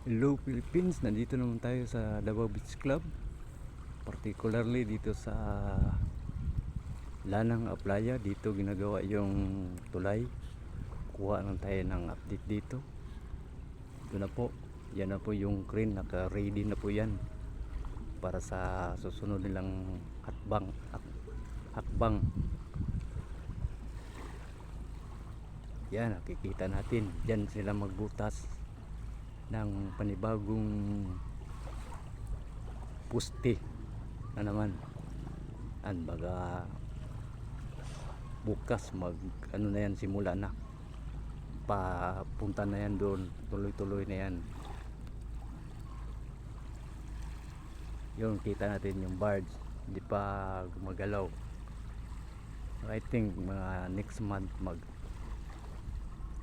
Hello Philippines, nandito naman tayo sa Davao Beach Club, particularly dito sa Lanang Aplaya. Dito ginagawa yung tulay. Kuha lang tayo ng update dito. Ito na po, yan na po yung crane, naka ready na po yan para sa susunod nilang hakbang. Yan, nakikita natin dyan sila magbutas ng panibagong puste na naman. Baga bukas mag ano na yan, simula na, papunta na yan doon, tuloy-tuloy na yan. Yun, kita natin yung barge hindi pa gumagalaw. I think mga next month mag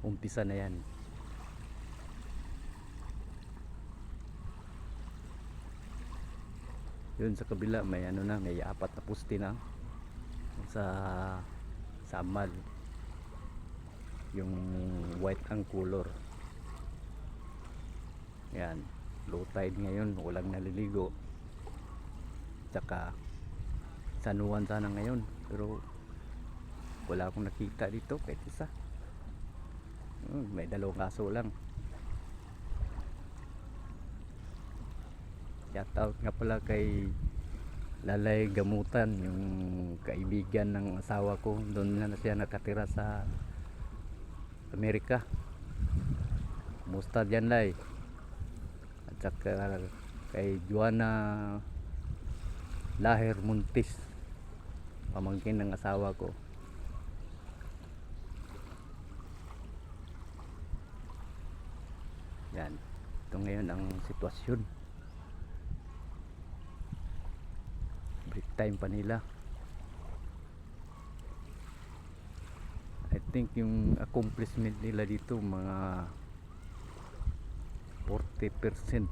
umpisa na yan. Yun sa kabila may ano na, may apat na puste na sa samal, yung white ang color. Yan, low tide ngayon, walang naliligo. Tsaka San Juan sana ngayon, pero wala akong nakita dito kahit isa. May dalawang kaso lang. Shout out nga pala kay Lalay Gamutan, yung kaibigan ng asawa ko. Doon na siya nakatira sa Amerika. Kumusta dyan, Lay? At saka kay Juana Laher Muntis, pamangkin ng asawa ko. Yan, ito ngayon ang sitwasyon. Break time pa nila. I think yung accomplishment nila dito mga 40%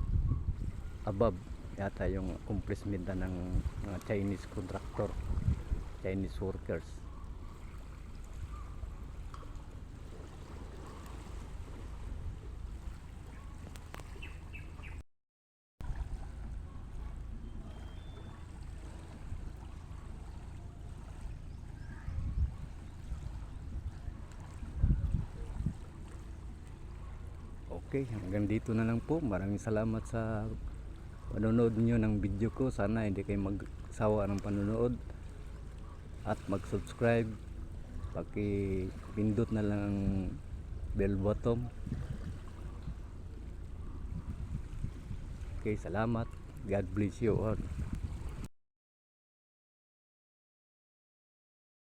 above yata yung accomplishment na ng mga Chinese contractor, Chinese workers. Okay, hanggang dito na lang po. Maraming salamat sa panonood nyo ng video ko. Sana hindi kayo magsawa ng panonood at mag-subscribe. Paki-pindot na lang ang bell button. Okay, salamat. God bless you all.